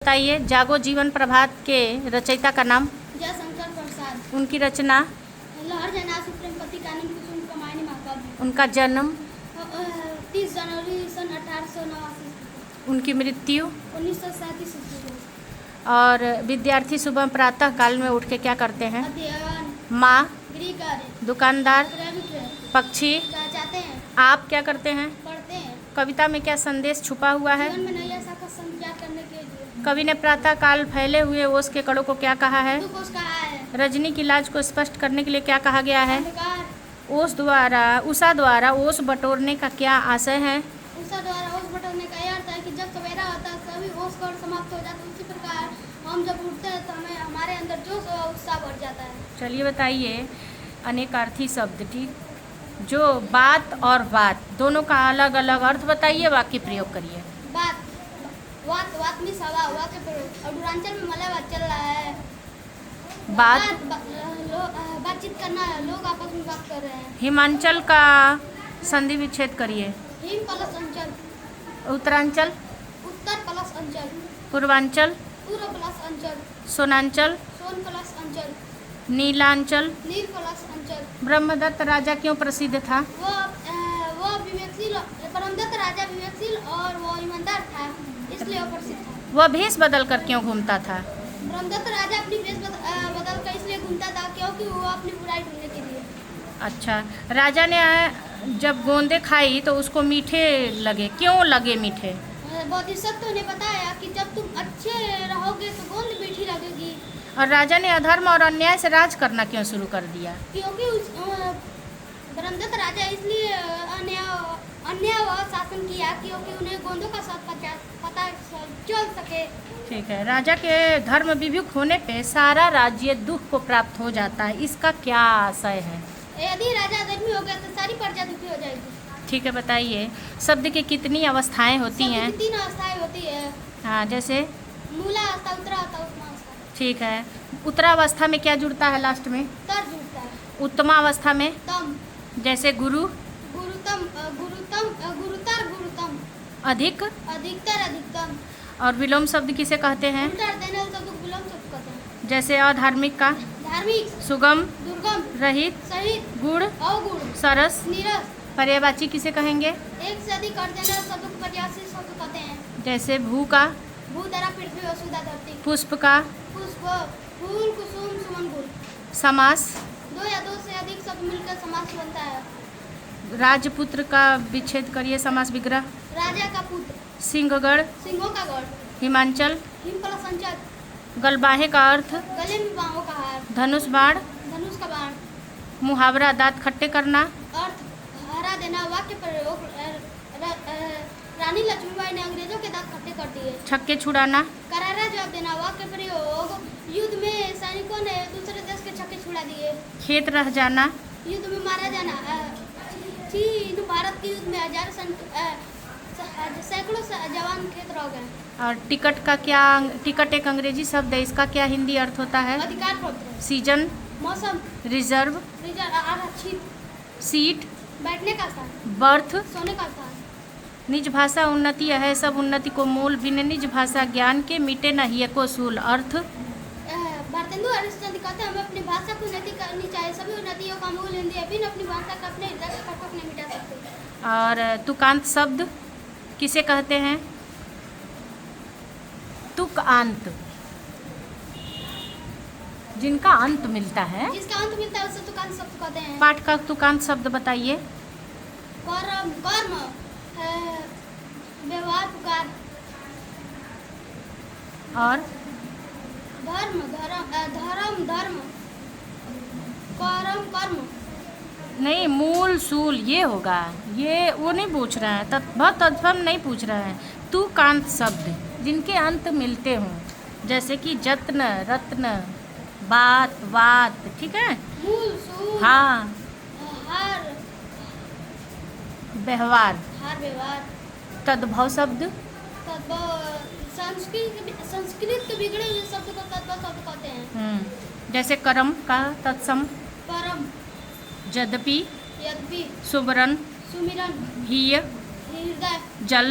बताइए, जागो जीवन प्रभात के रचयिता का नाम। जयशंकर प्रसाद। उनकी रचना। लहर जनासु प्रेमपति कानन कुसुम कमायनी महाकाव्य। उनका जन्म 30 जनवरी सन 1889। उनकी मृत्यु 1937 ईस्वी। और विद्यार्थी सुबह प्रातः काल में उठ के क्या करते हैं? अध्ययन, माँ, गृह कार्य, दुकानदार, क्रय विक्रय, पक्षी। चाहते हैं, आप क्या करते हैं? पढ़ते हैं। कविता में क्या संदेश छुपा हुआ है? जीवन में नई आशा का संचार करने के लिए। कवि ने प्रातः काल फैले हुए ओस के कणों को क्या कहा है? दुख उसका है। रजनी की लाज को स्पष्ट करने के लिए क्या कहा गया है? अंधकार। उषा द्वारा ओस बटोरने का क्या आशय है? उषा द्वारा ओस बटोरने का यह अर्थ है कि जब सवेरा होता है सभी ओस कण समाप्त हो जाते हैं। उसी प्रकार हम जब उठते हैं तो हमें हमारे अंदर जोश और उत्साह बढ़ जाता है। चलिए बताइए, अनेकार्थी शब्द, ठीक, जो बात और बात दोनों का अलग अलग अर्थ बताइए, वाक्य प्रयोग करिए। बात वात में सवा वाक्य प्रयोग। और पूर्वांचल में मलय बात चल रहा है। बातचीत करना है, लोग आपस में बात कर रहे हैं। हिमांचल का संधि विच्छेद करिए। हिम प्लस अंचल। उत्तरांचल। उत्तर प्लस अंचल। पूर्वांचल। पूर्व प्लस अंचल। सोनांचल। सोन प्लस अंचल। नीलांचल। नील प्लस अंचल। ब्रह्मदत्त राजा क्यों प्रसिद्ध था? वो विवेकशील, ब्रह्मदत्त राजा विवेकशील और वो ईमानदार था, इसलिए वो प्रसिद्ध था। वह भेष बदल कर क्यों घूमता था? ब्रह्मदत्त राजा अपनी भेष बदल कर इसलिए घूमता था क्योंकि वो अपनी बुराई ढूंढने के लिए। अच्छा, राजा ने जब गोंदे खाई तो उसको मीठे लगे, क्यों लगे मीठे? बोधिसत्व ने बताया कि जब तुम अच्छे रहोगे तो गोंद मीठी लगेगी। और राजा ने अधर्म और अन्याय से राज करना क्यों शुरू कर दिया? क्योंकि ब्रह्मदत्त राजा इसलिए अन्याय व शासन किया क्योंकि उन्हें गोंदों का सब पता चल सके। ठीक है। राजा के धर्म विभुक होने पे सारा राज्य दुख को प्राप्त हो जाता है, इसका क्या आशय है? यदि राजा धर्मी हो गया तो सारी प्रजा दुखी हो जाएगी। ठीक है, बताइए, शब्द की कितनी अवस्थाएं होती हैं? 3 अवस्थाएं होती है। हाँ, जैसे मूलावस्था, उत्तरावस्था, उत्तमावस्था। ठीक है। उत्तरावस्था में क्या जुड़ता है लास्ट में? तर जुड़ता है। उत्तमावस्था में तम। जैसे गुरु। गुरुतम, गुरुतर, गुरुतम। अधिक। अधिकतर, अधिकतम। और विलोम शब्द किसे कहते हैं? उल्टा देने वाले शब्द को विलोम शब्द कहते हैं। जैसे अधार्मिक का? धार्मिक। सुगम। दुर्गम। रहित। सहित। गुण। अवगुण। सरस। नीरस। पर्यायवाची किसे कहेंगे? एक से अधिक अर्थ देने वाले शब्द को पर्यायवाची शब्द कहते हैं। जैसे भू का? भू, धरा, पृथ्वी, वसुधा, धरती। पुष्प का? पुष्प, फूल, कुसुम, सुमन, फूल। समास? 2 या 2 से अधिक शब्द मिलकर समास बनता है। राजपुत्र का विच्छेद करिए, समास विग्रह। राजा का पुत्र। सिंहगढ़। सिंहों का गढ़। हिमांचल। हिम प्लस अंचल। गलबाहे का अर्थ? गले में बाहों का हार। धनुष बाण। धनुष का बाण। मुहावरा दांत खट्टे करना। अर्थ हरा देना। वाक्य प्रयोग, रानी लक्ष्मीबाई ने अंग्रेजों के दांत खट्टे कर दिए। छक्के छुड़ाना। करारा जवाब देना। वाक्य प्रयोग, युद्ध में सैनिकों ने दूसरे देश के छक्के छुड़ा दिए। खेत रह जाना। युद्ध में मारा जाना। चीन भारत के युद्ध में सैकड़ों जवान खेत रह गए। और टिकट का क्या? टिकट एक अंग्रेजी शब्द है, इसका क्या हिंदी अर्थ होता है? अधिकार पत्र। सीजन। मौसम। रिजर्व। आरक्षित। सीट। बैठने का स्थान। बर्थ। सोने का स्थान। निज भाषा उन्नति है, सब उन्नति को मूल, बिन निज भाषा ज्ञान के मिटे न हिय को सूल। अर्थ? भारतेंदु हरिश्चंद्र कहते हैं हमें अपनी भाषा की उन्नति करनी चाहिए, सभी उन्नतियों का मूल हिंदी है, बिन अपनी भाषा का अपने हृदय का कटक नहीं मिटा सकते। और तुकांत शब्द किसे कहते हैं? तुकांत, जिनका अंत मिलता है, जिसका अंत मिलता है उसे तुकांत शब्द कहते हैं। पाठ का तुकांत शब्द बताइए। कर्म, कर्म, व्यवहार, पुकार। और धर्म, धर्म, धर्म, कर्म, कर्म। नहीं, मूल सूल ये होगा, ये वो नहीं पूछ रहा है, तत्फम नहीं पूछ रहा है। तुकांत शब्द जिनके अंत मिलते हों, जैसे कि जत्न, रत्न, बात, वात, ठीक है। मूल सूल। हाँ। हार, व्यवहार। हार, व्यवहार। तद्भव शब्द? संस्कृत के बिगड़े हुए शब्द को तद्भव शब्द कहते हैं। जैसे कर्म का तत्सम? परम। यद्यपि। यद्यपि। सुमरन। सुमिरन। हीय। हृदय। जल।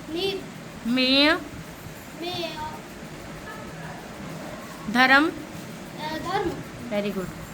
नीर। मेय। में धर्म। धर्म। Very good.